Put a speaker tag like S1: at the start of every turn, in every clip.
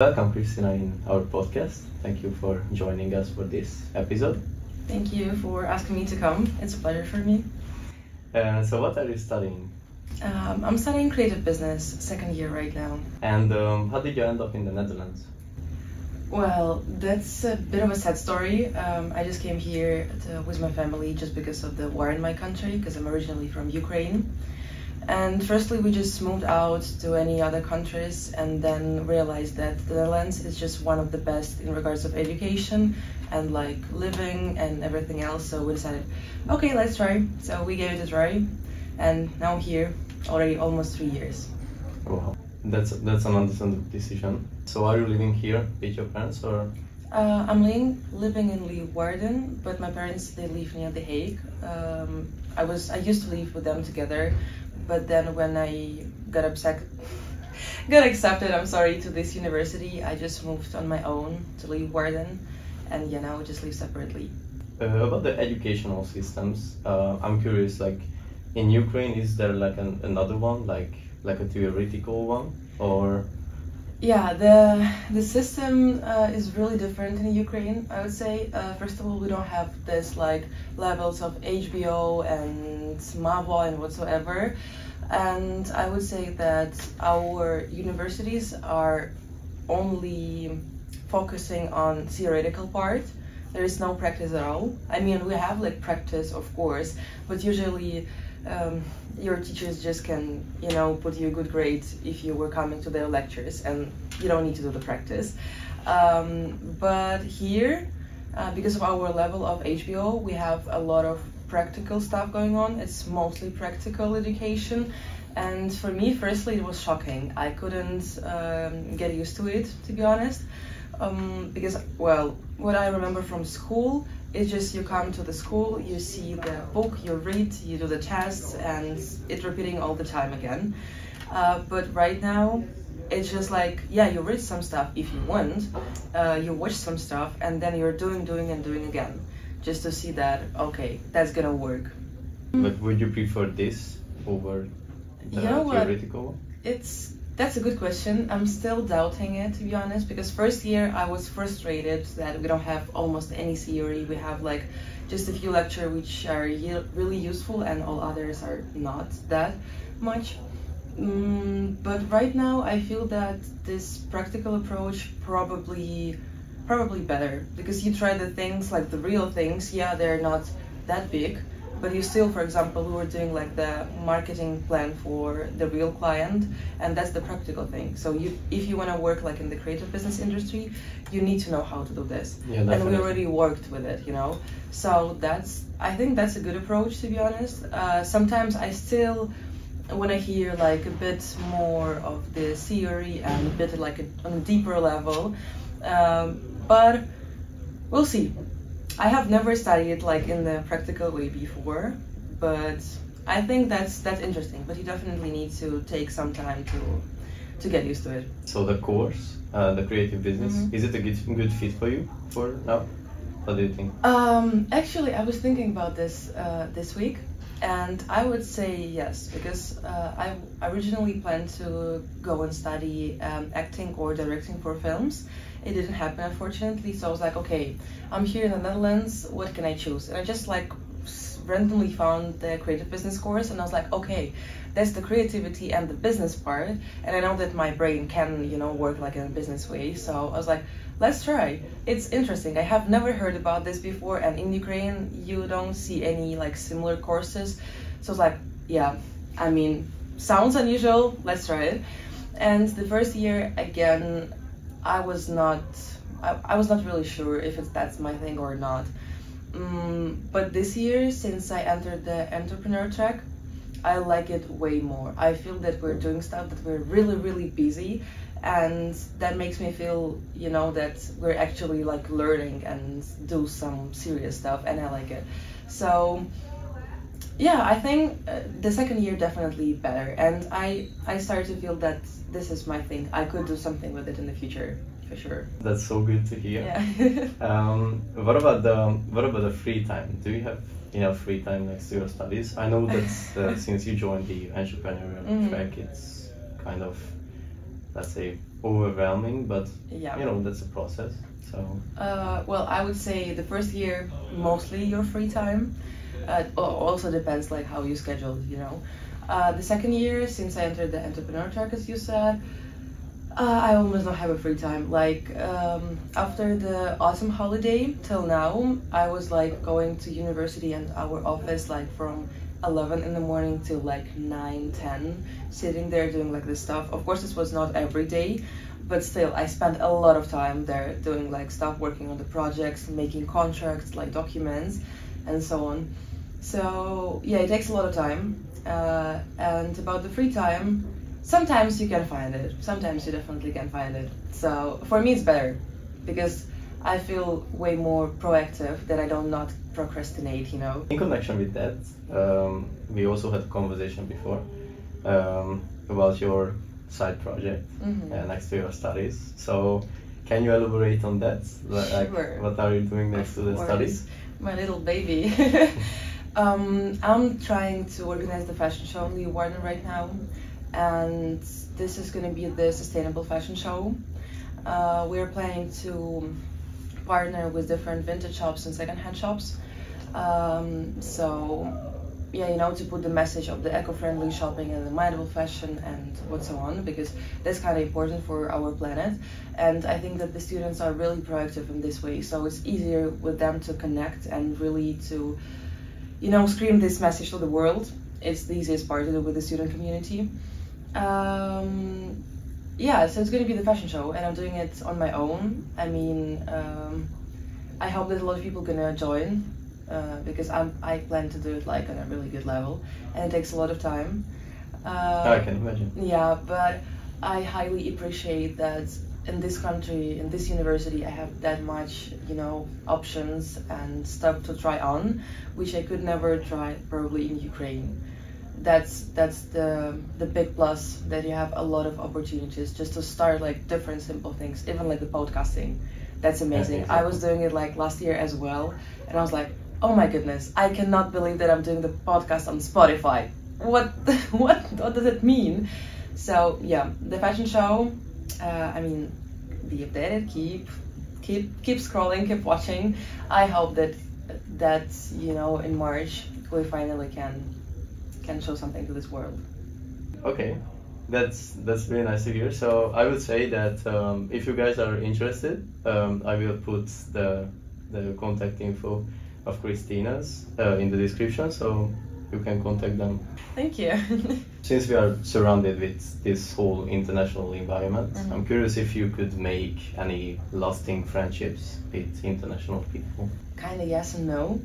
S1: Welcome, Kristina, in our podcast. Thank you for joining us for this episode.
S2: Thank you for asking me to come. It's a pleasure for me.
S1: So, what are you studying?
S2: I'm studying creative business, second year right now.
S1: And how did you end up in the Netherlands?
S2: Well, that's a bit of a sad story. I just came here with my family just because of the war in my country, because I'm originally from Ukraine. And firstly, we just moved out to any other countries and then realized that the Netherlands is just one of the best in regards of education and like living and everything else. So we decided, okay, let's try. So we gave it a try, and now I'm here already almost 3 years.
S1: Wow, that's an understandable decision. So, are you living here with your parents or?
S2: I'm living in Leeuwarden, but my parents, they live near The Hague. I used to live with them together, but then when I got accepted, I'm sorry, to this university, I just moved on my own to Leeuwarden, and yeah, now we just live separately.
S1: About the educational systems, I'm curious. Like in Ukraine, is there like another one, like a theoretical one, or?
S2: Yeah, the system is really different in Ukraine, I would say. First of all, we don't have this like levels of HBO and MAVO and whatsoever. And I would say that our universities are only focusing on theoretical part. There is no practice at all. I mean, we have like practice, of course, but usually your teachers just can, put you a good grade if you were coming to their lectures, and you don't need to do the practice. But here, because of our level of HBO, we have a lot of practical stuff going on. It's mostly practical education, and for me, firstly, it was shocking. I couldn't get used to it, to be honest, because, well, what I remember from school, it's just you come to the school, you see the book, you read, you do the tests, and it's repeating all the time again. But right now, it's just like, yeah, you read some stuff if you want, you watch some stuff, and then you're doing again, just to see that, okay, that's gonna work.
S1: But would you prefer this over the theoretical one?
S2: That's a good question. I'm still doubting it, to be honest, because first year I was frustrated that we don't have almost any theory. We have like just a few lectures which are really useful, and all others are not that much. But right now I feel that this practical approach probably better, because you try the things, like the real things. Yeah, they're not that big, but you still, for example, we were doing like the marketing plan for the real client, and that's the practical thing. So if you want to work like in the creative business industry, you need to know how to do this.
S1: Yeah, definitely.
S2: And we already worked with it, So I think that's a good approach, to be honest. Sometimes I still, when I hear like a bit more of the theory and a bit like on a deeper level, but we'll see. I have never studied like in the practical way before, but I think that's interesting. But you definitely need to take some time to get used to it.
S1: So the course, the creative business, is it a good fit for you for now? What do you think?
S2: Actually, I was thinking about this this week, and I would say yes, because I originally planned to go and study acting or directing for films. It didn't happen, unfortunately, so I was like, okay, I'm here in the Netherlands, what can I choose? And I just like randomly found the creative business course, and I was like, okay, that's the creativity and the business part, and I know that my brain can, work like in a business way, so I was like, let's try. It's interesting. I have never heard about this before, and in Ukraine, you don't see any like similar courses, so I was like, yeah, I mean, sounds unusual, let's try it. And the first year, again, I was not really sure if that's my thing or not. But this year, since I entered the entrepreneur track, I like it way more. I feel that we're doing stuff, that we're really, really busy, and that makes me feel, that we're actually like learning and do some serious stuff, and I like it. So yeah, I think the second year definitely better, and I started to feel that this is my thing. I could do something with it in the future, for sure.
S1: That's so good to hear.
S2: Yeah.
S1: What about the free time? Do you have enough free time next to your studies? I know that since you joined the entrepreneurial track, it's kind of let's say, overwhelming, but
S2: Yeah.
S1: you know, that's a process. So
S2: Well, I would say the first year, mostly your free time. Also depends like how you schedule, you know. The second year, since I entered the entrepreneur track, as you said, I almost don't have a free time. Like after the autumn holiday till now, I was like going to university and our office like from 11 in the morning till like 9, 10, sitting there doing like this stuff. Of course, this was not every day, but still, I spent a lot of time there doing like stuff, working on the projects, making contracts, like documents, and so on. So yeah, it takes a lot of time. And about the free time, sometimes you can find it. Sometimes you definitely can find it. So for me, it's better because I feel way more proactive that I don't not procrastinate. You know.
S1: in connection with that, we also had a conversation before about your side project next to your studies. So can you elaborate on that? Like,
S2: Sure.
S1: what are you doing next to the
S2: Of
S1: studies?
S2: course. My little baby. I'm trying to organize the fashion show in Leeuwarden right now, and this is going to be the sustainable fashion show. We're planning to partner with different vintage shops and secondhand shops. So yeah, you know, to put the message of the eco-friendly shopping and the mindful fashion and what so on, because that's kind of important for our planet. And I think that the students are really proactive in this way, so it's easier with them to connect and really to, you know, scream this message to the world. It's the easiest part to do with the student community. Yeah, so it's going to be the fashion show, and I'm doing it on my own. I mean, I hope that a lot of people gonna join, because I plan to do it like on a really good level, and it takes a lot of time.
S1: I can imagine.
S2: Yeah, but I highly appreciate that in this country, in this university, I have that much, you know, options and stuff to try on, which I could never try probably in Ukraine. That's the big plus, that you have a lot of opportunities just to start like different simple things, even like the podcasting. That's amazing.
S1: Yeah, exactly.
S2: I was doing it like last year as well, and I was like, oh my goodness, I cannot believe that I'm doing the podcast on Spotify. What does it mean? So yeah, the fashion show. I mean, be updated. Keep scrolling. Keep watching. I hope that you know, in March we finally can show something to this world.
S1: Okay, that's really nice to hear. So I would say that if you guys are interested, I will put the contact info of Kristina's in the description, so you can contact them.
S2: Thank you.
S1: Since we are surrounded with this whole international environment, I'm curious if you could make any lasting friendships with international people.
S2: Kind of yes and no.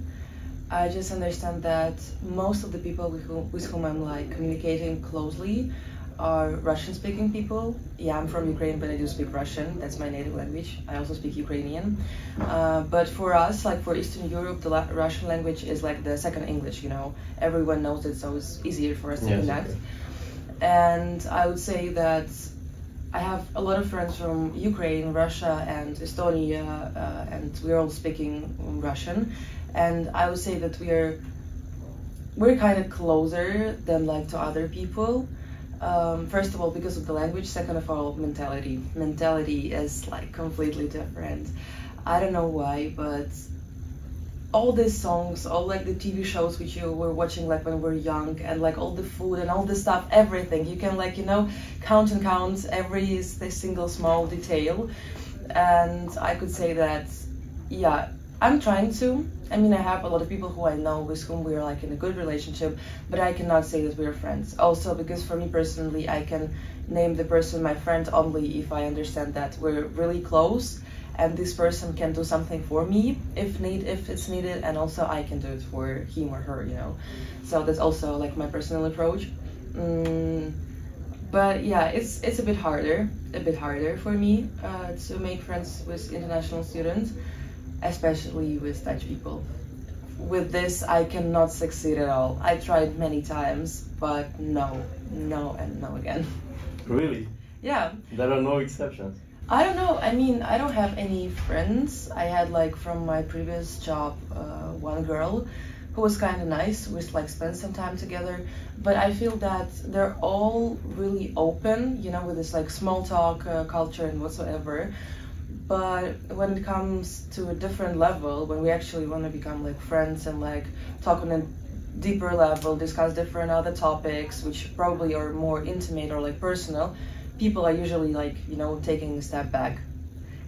S2: I just understand that most of the people with whom I'm like communicating closely are Russian-speaking people. Yeah, I'm from Ukraine, but I do speak Russian. That's my native language. I also speak Ukrainian. But for us, like for Eastern Europe, the Russian language is like the second English, you know. Everyone knows it, so it's easier for us to connect.
S1: Okay.
S2: And I would say that I have a lot of friends from Ukraine, Russia, and Estonia, and we're all speaking Russian. And I would say that we're kind of closer than like to other people. First of all, because of the language. Second of all, mentality. Mentality is like completely different. I don't know why, but all these songs, all like the TV shows which you were watching like when we were young, and like all the food and all the stuff, everything, you can like, you know, count every single small detail. And I could say that, yeah, I'm trying to. I mean, I have a lot of people who I know with whom we're like in a good relationship, but I cannot say that we're friends. Also, because for me personally, I can name the person my friend only if I understand that we're really close, and this person can do something for me if it's needed, and also I can do it for him or her, you know. So that's also like my personal approach. But yeah, it's a bit harder for me to make friends with international students, especially with Dutch people. With this, I cannot succeed at all. I tried many times, but no, and no again.
S1: Really?
S2: Yeah.
S1: There are no exceptions.
S2: I don't know. I mean, I don't have any friends. I had like from my previous job one girl, who was kind of nice. We like spent some time together, but I feel that they're all really open, you know, with this like small talk culture and whatsoever. But when it comes to a different level, when we actually want to become like friends and like talk on a deeper level, discuss different other topics, which probably are more intimate or like personal, people are usually like, you know, taking a step back.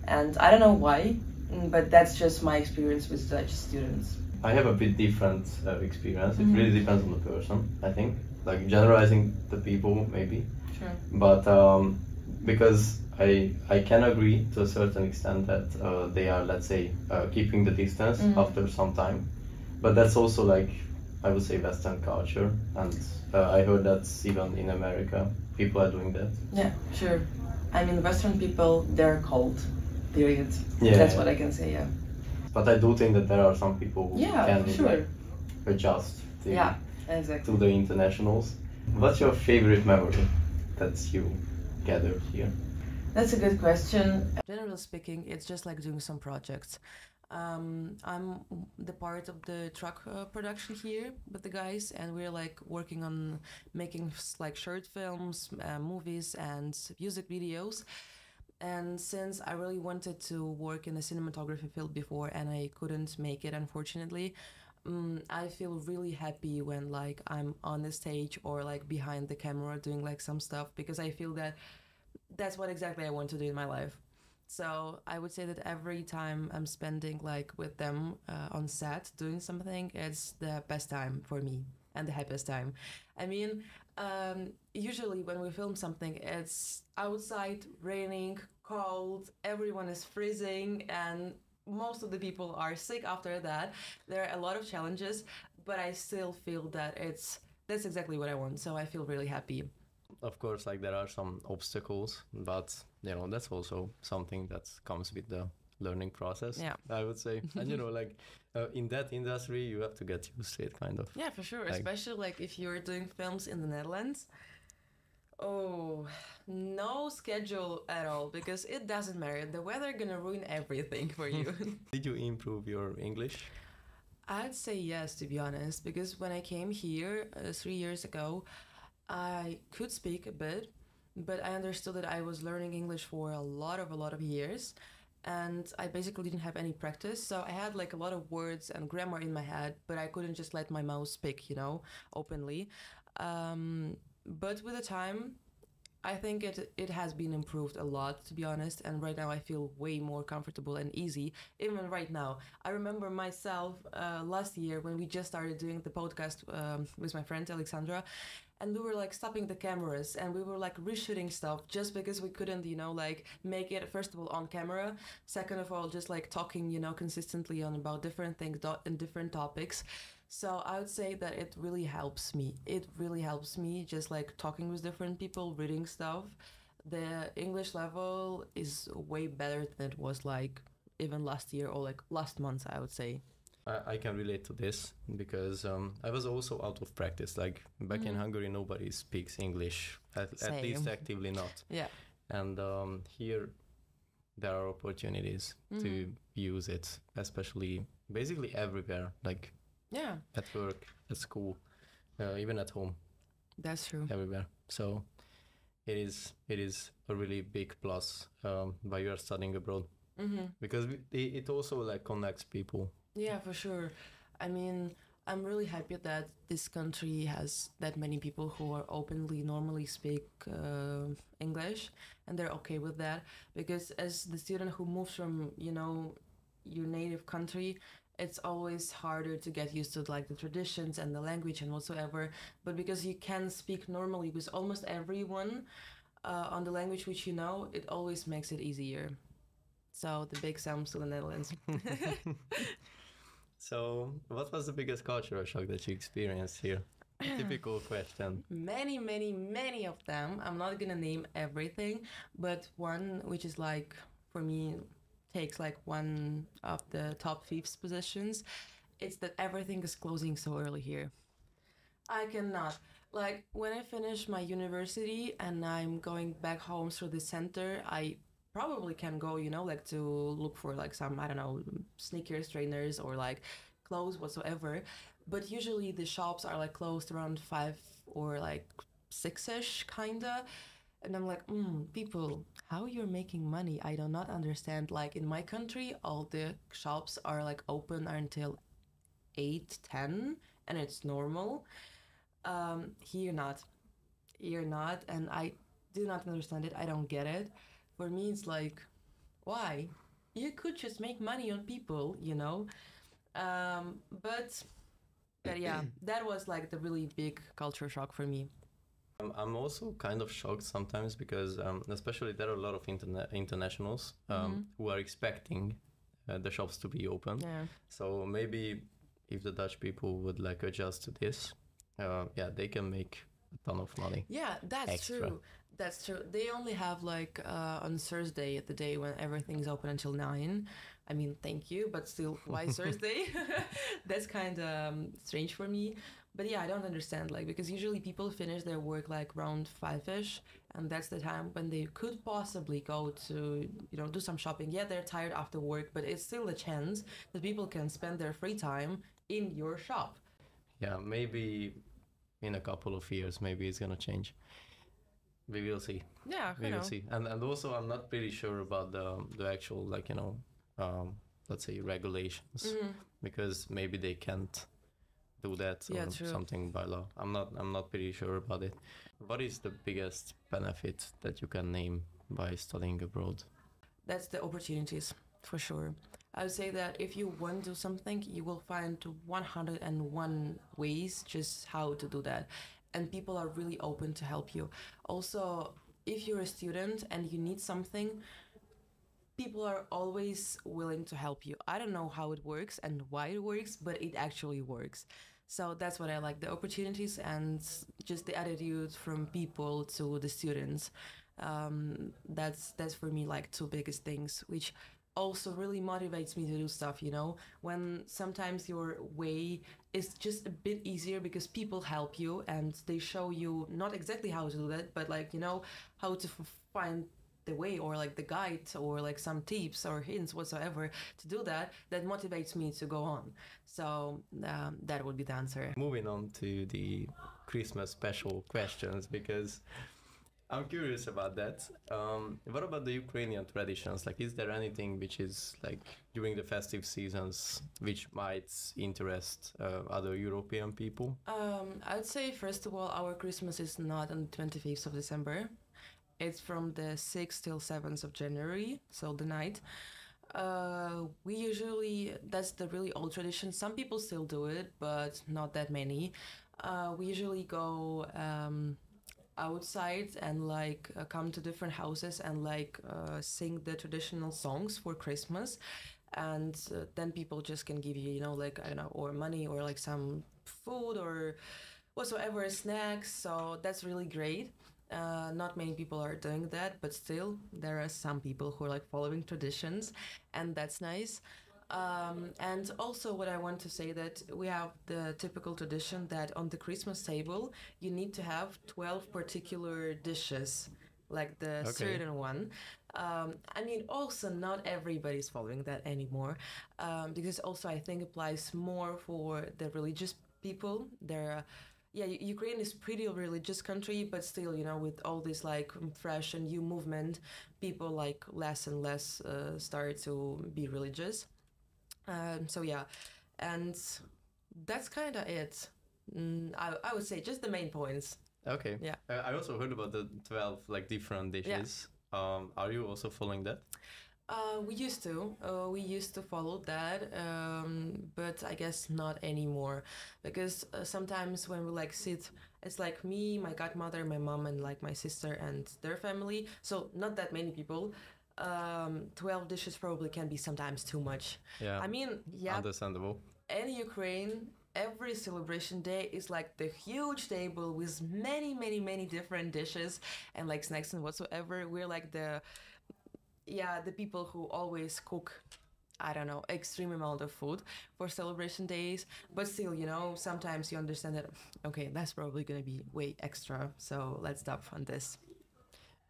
S2: And I don't know why, but that's just my experience with Dutch students.
S1: I have a bit different experience. It really depends on the person, I think. Like generalizing the people, maybe.
S2: Sure.
S1: But because I can agree to a certain extent that they are, let's say, keeping the distance after some time. But that's also like, I would say, Western culture. And I heard that's even in America, people are doing that.
S2: Yeah, sure. I mean, Western people, they're cold, period.
S1: Yeah.
S2: That's what I can say, yeah.
S1: But I do think that there are some people who can
S2: sure.
S1: like, adjust
S2: exactly.
S1: to the internationals. What's your favorite memory that you gathered here?
S2: That's a good question. Generally speaking, it's just like doing some projects. I'm the part of the truck production here with the guys, and we're like working on making like short films, movies, and music videos. And since I really wanted to work in the cinematography field before and I couldn't make it, unfortunately, I feel really happy when like I'm on the stage or like behind the camera doing like some stuff, because I feel that that's what exactly I want to do in my life. So I would say that every time I'm spending like with them on set doing something, it's the best time for me and the happiest time. I mean, usually when we film something, it's outside, raining, cold, everyone is freezing, and most of the people are sick after that. There are a lot of challenges, but I still feel that that's exactly what I want. So I feel really happy.
S1: Of course, like there are some obstacles, but you know that's also something that comes with the learning process.
S2: Yeah,
S1: I would say, and you know, like in that industry, you have to get used to it, kind of.
S2: Yeah, for sure.
S1: Like,
S2: especially like if you're doing films in the Netherlands. Oh, no schedule at all, because it doesn't matter. The weather gonna ruin everything for you.
S1: Did you improve your English?
S2: I'd say yes, to be honest, because when I came here 3 years ago, I could speak a bit, but I understood that I was learning English for a lot of years, and I basically didn't have any practice. So I had like a lot of words and grammar in my head, but I couldn't just let my mouth speak, you know, openly. But with the time, I think it has been improved a lot, to be honest, and right now I feel way more comfortable and easy. Even right now, I remember myself last year when we just started doing the podcast with my friend Alexandra, and we were like stopping the cameras and we were like reshooting stuff just because we couldn't, you know, like make it first of all on camera, second of all just like talking, you know, consistently on about different things and different topics. So I would say that it really helps me. It really helps me just like talking with different people, reading stuff. The English level is way better than it was like even last year or like last month, I would say.
S1: I can relate to this because I was also out of practice. Like back in Hungary, nobody speaks English, at least actively not.
S2: Yeah.
S1: And here there are opportunities to use it, especially basically everywhere, like at work, at school, even at home.
S2: That's true.
S1: Everywhere. So it is a really big plus while you are studying abroad, because it also like connects people.
S2: Yeah, for sure. I mean, I'm really happy that this country has that many people who are openly normally speak English, and they're okay with that, because as the student who moves from, you know, your native country, it's always harder to get used to like the traditions and the language and whatsoever. But because you can speak normally with almost everyone on the language which you know, it always makes it easier. So the big thumbs to the Netherlands.
S1: So, what was the biggest cultural shock that you experienced here? Typical question.
S2: Many of them. I'm not gonna name everything, but one which is like, for me, takes like one of the top 5 positions. It's that everything is closing so early here. I cannot. Like, when I finish my university and I'm going back home through the center, I probably can go, you know, like to look for like some, I don't know, sneakers, trainers, or like clothes whatsoever. but usually the shops are like closed around 5 or like 6ish kinda. And I'm like, people, how you're making money? I do not understand. Like in my country, all the shops are like open until 8, 10, and it's normal. Here not. Here not, and I do not understand it. I don't get it. For me, it's like, why? You could just make money on people, you know? But yeah, that was like the really big culture shock for me.
S1: I'm also kind of shocked sometimes because, especially there are a lot of internationals who are expecting the shops to be open.
S2: Yeah.
S1: So maybe if the Dutch people would like adjust to this, they can make a ton of money.
S2: Yeah, that's
S1: extra.
S2: true. That's true. They only have like on Thursday, the day when everything's open until 9. I mean, thank you, but still, why Thursday? That's kind of strange for me. But yeah, I don't understand, like, because usually people finish their work like around 5ish, and that's the time when they could possibly go to, you know, do some shopping. Yeah, they're tired after work, but it's still a chance that people can spend their free time in your shop.
S1: Yeah, maybe in a couple of years, maybe it's gonna change. We will see.
S2: Yeah,
S1: we will see. And also, I'm not pretty sure about the actual, like, you know, let's say regulations, because maybe they can't do that or something by law. I'm not pretty sure about it. What is the biggest benefit that you can name by studying abroad?
S2: That's the opportunities, for sure. I would say that if you want to do something, you will find 101 ways just how to do that. And people are really open to help you. Also, if you're a student and you need something, people are always willing to help you. I don't know how it works and why it works, but it actually works. So that's what I like, the opportunities and just the attitude from people to the students. That's for me like two biggest things, which also really motivates me to do stuff, you know, when sometimes your way is just a bit easier because people help you and they show you not exactly how to do that, but like, you know, how to find the way or like the guide or like some tips or hints whatsoever to do that motivates me to go on. So that would be the answer.
S1: Moving on to the Christmas special questions, because I'm curious about that. What about the Ukrainian traditions? Like, is there anything which is like during the festive seasons which might interest other European people?
S2: I'd say, first of all, our Christmas is not on the 25th of December. It's from the 6th till 7th of January, so the night. We usually, that's the really old tradition. Some people still do it, but not that many. We usually go outside and like come to different houses and like sing the traditional songs for Christmas, and then people just can give you, you know, like, I don't know, or money or like some food or whatsoever, snacks. So that's really great. Not many people are doing that, but still there are some people who are like following traditions, and that's nice. And also what I want to say that we have the typical tradition that on the Christmas table you need to have 12 particular dishes, like the certain one. I mean, also not everybody's following that anymore, because also I think applies more for the religious people. Ukraine is pretty religious country, but still, you know, with all this like fresh and new movement, people like less and less start to be religious. So yeah, and that's kind of it. I would say just the main points.
S1: Okay.
S2: Yeah.
S1: I also heard about the 12 like different dishes. Yeah. Are you also following that?
S2: We used to follow that, but I guess not anymore, because sometimes when we like sit, it's like me, my godmother, my mom, and like my sister and their family, so not that many people. 12 dishes probably can be sometimes too much.
S1: Yeah,
S2: I mean, yeah,
S1: understandable.
S2: In Ukraine, every celebration day is like the huge table with many different dishes and like snacks and whatsoever. We're like the people who always cook, I don't know, extreme amount of food for celebration days. But still, you know, sometimes you understand that, okay, that's probably going to be way extra. So let's stop on this.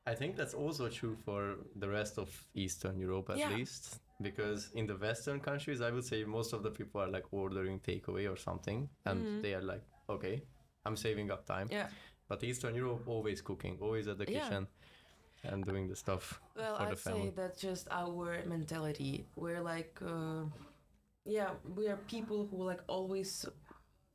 S1: I think that's also true for the rest of Eastern Europe, at least. because in the Western countries, I would say most of the people are like ordering takeaway or something, and they are like, okay, I'm saving up time.
S2: Yeah.
S1: But Eastern Europe, always cooking, always at the kitchen and doing the stuff
S2: Well,
S1: for the
S2: I'd say
S1: family.
S2: that's just our mentality. We're like, we are people who like always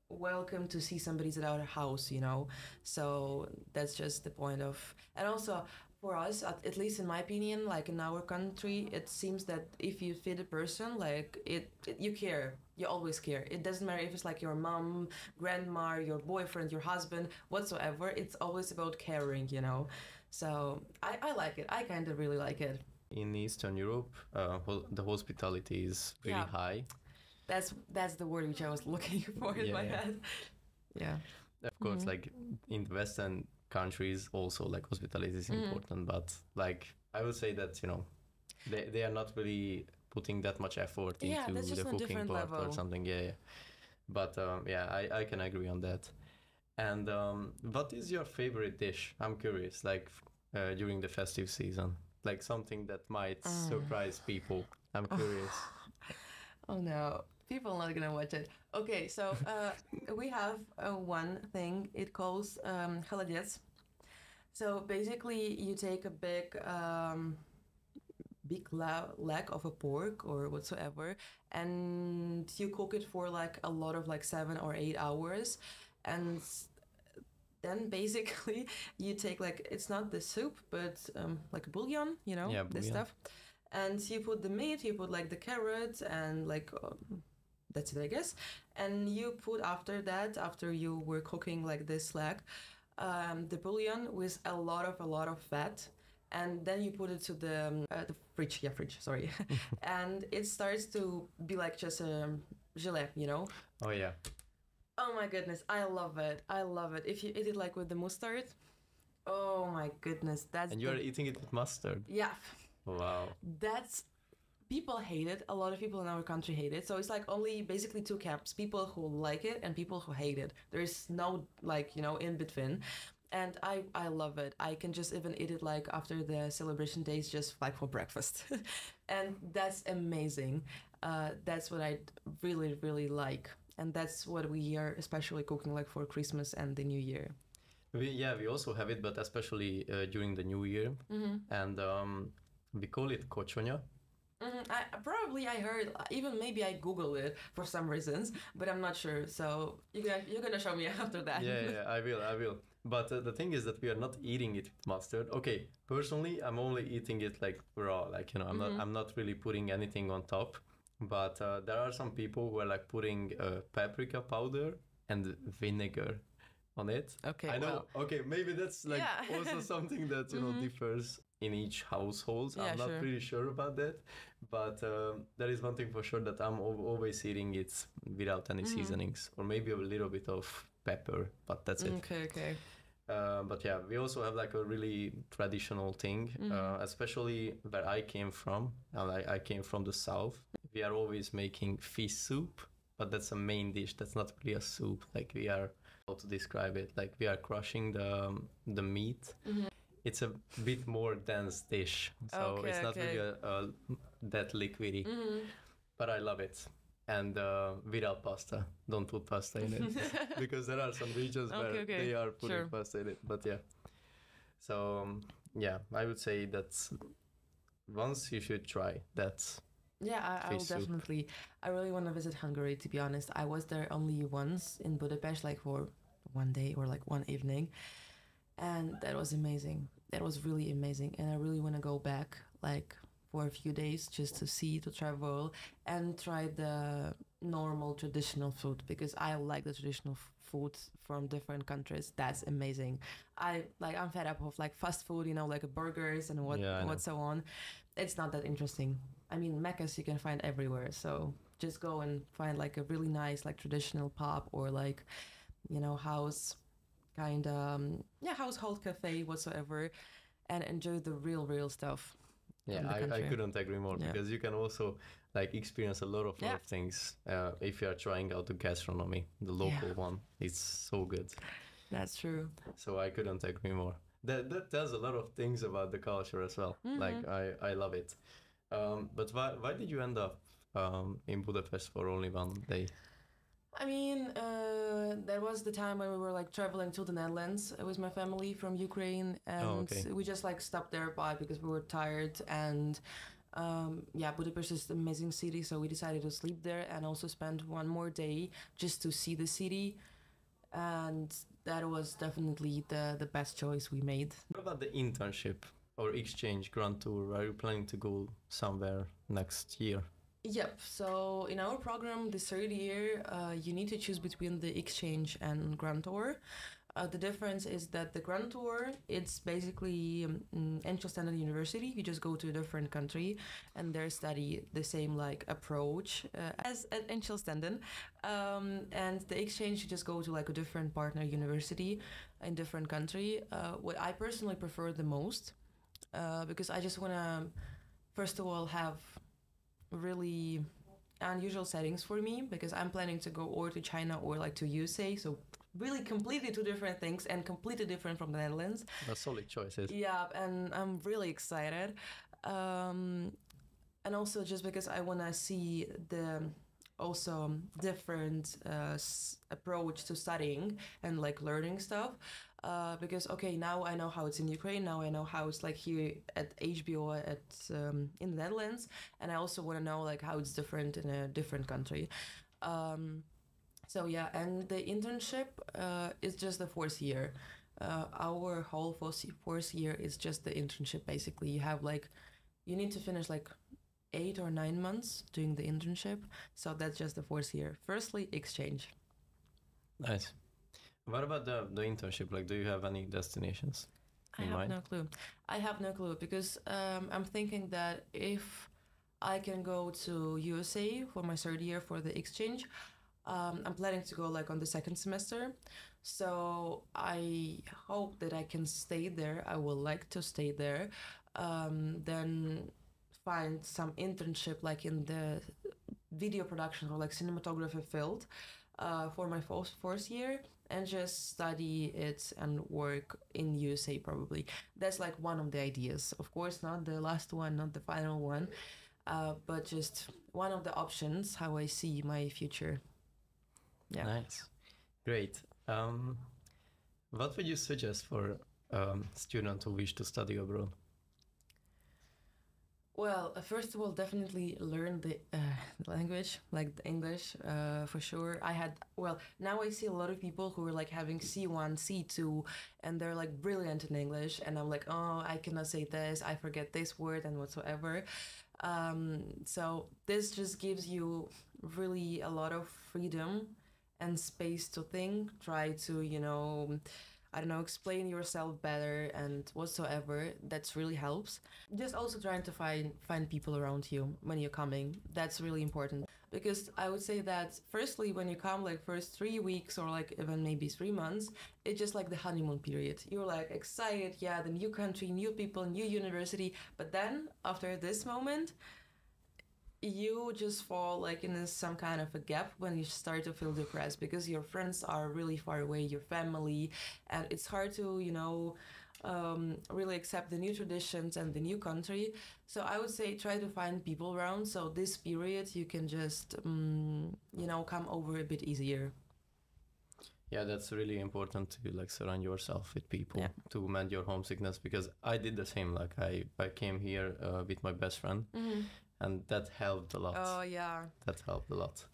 S2: welcome to see somebody's at our house, you know. So that's just the point of, and also for us, at least in my opinion, like in our country, it seems that if you feed a person, like you care, you always care. It doesn't matter if it's like your mom, grandma, your boyfriend, your husband, whatsoever. It's always about caring, you know. So I like it. I kind of really like it.
S1: In Eastern Europe, the hospitality is really high.
S2: That's the word which I was looking for in my head. Yeah.
S1: Of course, like in the Western countries, also like hospitality is important, but like I would say that, you know, they are not really putting that much effort into
S2: that's just
S1: the
S2: a
S1: cooking
S2: different
S1: part
S2: level.
S1: or something. But I can agree on that. And what is your favorite dish? I'm curious, like during the festive season, like something that might surprise people. I'm curious.
S2: Oh no, people are not gonna watch it. Okay, so we have one thing. It calls холодец. So basically, you take a big leg of a pork or whatsoever, and you cook it for like a lot of like 7 or 8 hours, and then basically you take like, it's not the soup, but like a bouillon, you know, this stuff. And you put the meat, you put like the carrots and like, that's it, I guess. And you put after that, after you were cooking like this leg, the bouillon with a lot of fat. And then you put it to the fridge, sorry. And it starts to be like just a gelée, you know?
S1: Oh yeah.
S2: Oh my goodness, I love it. I love it. If you eat it like with the mustard, oh my goodness, that's.
S1: And you are eating it with mustard.
S2: Yeah.
S1: Wow.
S2: People hate it. A lot of people in our country hate it. So it's like only basically two camps: people who like it and people who hate it. There is no like, you know, in between. And I love it. I can just even eat it like after the celebration days, just like for breakfast. And that's amazing. That's what I really, really like. And that's what we are especially cooking like for Christmas and the New Year.
S1: We also have it, but especially during the New Year. And we call it kočonja.
S2: I heard, even maybe I Googled it for some reasons, but I'm not sure. So you're gonna show me after that.
S1: Yeah, I will. But the thing is that we are not eating it with mustard. Okay, personally, I'm only eating it like raw. Like, you know, I'm not really putting anything on top. But there are some people who are like putting paprika powder and vinegar on it.
S2: Okay,
S1: I know.
S2: well.
S1: Okay, maybe that's like also something that, you know, differs in each household. I'm not really sure about that. But there is one thing for sure, that I'm always eating it without any seasonings, or maybe a little bit of pepper, but that's it.
S2: Okay.
S1: But yeah, we also have like a really traditional thing, especially where I came from. I came from the south. We are always making fish soup, but that's a main dish. That's not really a soup. Like, we are, how to describe it? Like, we are crushing the meat. It's a bit more dense dish, so it's not really that liquidy. But I love it. And without pasta. Don't put pasta in it. Because there are some regions where they are putting pasta in it. But yeah. So, I would say that once you should try that.
S2: Yeah, I will definitely. I really want to visit Hungary, to be honest. I was there only once in Budapest, like for one day or like one evening. And that was amazing. That was really amazing. And I really want to go back, like, for a few days just to see, to travel and try the normal traditional food, because I like the traditional food from different countries. That's amazing. I'm fed up of like fast food, you know, like burgers and what so on. It's not that interesting. I mean, Meccas you can find everywhere. So just go and find like a really nice like traditional pub or like, you know, household cafe whatsoever, and enjoy the real stuff.
S1: Yeah, I couldn't agree more, because you can also like experience a lot of things if you are trying out the gastronomy, the local one. It's so good.
S2: That's true.
S1: So I couldn't agree more. That tells a lot of things about the culture as well. Like I love it. But why did you end up in Budapest for only one day?
S2: I mean, that was the time when we were like traveling to the Netherlands with my family from Ukraine, and
S1: okay.
S2: we just like stopped there by because we were tired. And yeah, Budapest is an amazing city, so we decided to sleep there and also spend one more day just to see the city. And that was definitely the best choice we made.
S1: What about the internship or exchange grand tour? Are you planning to go somewhere next year?
S2: Yep. So in our program, this third year, you need to choose between the exchange and grand tour. The difference is that the grand tour, it's basically Standard University. You just go to a different country and there study the same like approach as at Standard. And the exchange, you just go to like a different partner university in different country. What I personally prefer the most, because I just want to, first of all, have really unusual settings for me, because I'm planning to go or to China or like to USA, so really completely two different things and completely different from the Netherlands.
S1: That's solid choices.
S2: Yeah, and I'm really excited. And also just because I want to see the also different approach to studying and like learning stuff, because okay, now I know how it's in Ukraine, now I know how it's like here at HBO at in the Netherlands, and I also want to know like how it's different in a different country. So yeah, and the internship is just the fourth year. Our whole fourth year is just the internship. Basically, you have like, you need to finish like 8 or 9 months doing the internship. So that's just the fourth year. Firstly, exchange.
S1: Nice. What about the internship? Like, do you have any destinations in mind?
S2: No clue. I have no clue because I'm thinking that if I can go to USA for my third year for the exchange, I'm planning to go like on the second semester. So I hope that I can stay there. I would like to stay there. Then find some internship like in the video production or like cinematography field for my fourth year, and just study it and work in USA probably. That's like one of the ideas. Of course, not the last one, not the final one, but just one of the options how I see my future. Yeah.
S1: Nice. Great. What would you suggest for students who wish to study abroad?
S2: Well, first of all, definitely learn the language, like the English, for sure. Now I see a lot of people who are like having C1, C2, and they're like brilliant in English. And I'm like, oh, I cannot say this, I forget this word and whatsoever. So this just gives you really a lot of freedom and space to think, try to, explain yourself better and whatsoever. That really helps. Just also trying to find people around you when you're coming. That's really important. Because I would say that firstly, when you come like first 3 weeks or like even maybe 3 months, it's just like the honeymoon period. You're like excited, yeah, the new country, new people, new university. But then after this moment, you just fall like in some kind of a gap when you start to feel depressed because your friends are really far away, your family, and it's hard to really accept the new traditions and the new country. So I would say try to find people around, so this period you can just come over a bit easier.
S1: Yeah, that's really important to like surround yourself with people to mend your homesickness, because I did the same. Like I came here with my best friend, and that helped a lot.
S2: Oh yeah,
S1: that helped a lot.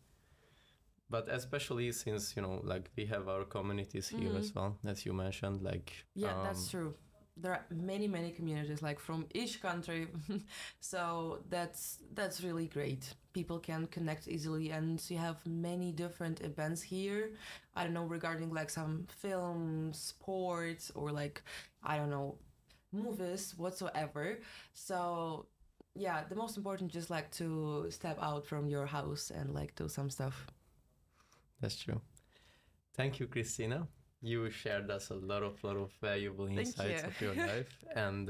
S1: But especially since like we have our communities here as well, as you mentioned. Like
S2: that's true. There are many communities like from each country, so that's really great. People can connect easily, and you have many different events here. I don't know, regarding like some films, sports, or like I don't know, movies whatsoever. So yeah, the most important just like to step out from your house and like do some stuff.
S1: That's true. Thank you, Kristina. You shared us a lot of valuable insights of your life and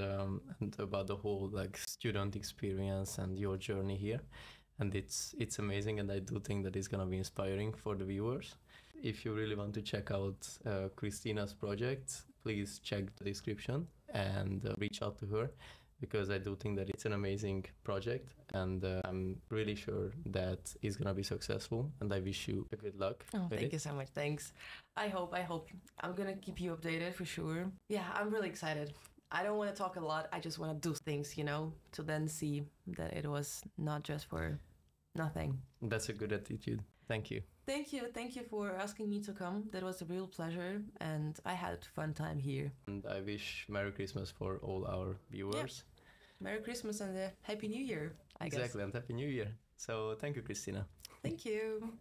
S1: about the whole like student experience and your journey here. And it's amazing, and I do think that it's gonna be inspiring for the viewers. If you really want to check out Kristina's project, please check the description and reach out to her. because I do think that it's an amazing project, and I'm really sure that it's gonna be successful, and I wish you a good luck.
S2: Oh, thank you so much. Thanks. I hope. I'm gonna keep you updated for sure. Yeah, I'm really excited. I don't want to talk a lot. I just want to do things, you know, to then see that it was not just for nothing.
S1: That's a good attitude. Thank you.
S2: Thank you. Thank you for asking me to come. That was a real pleasure, and I had a fun time here.
S1: And I wish Merry Christmas for all our viewers.
S2: Yeah. Merry Christmas and a Happy New Year, I guess.
S1: Exactly, and Happy New Year. So thank you, Kristina.
S2: Thank you.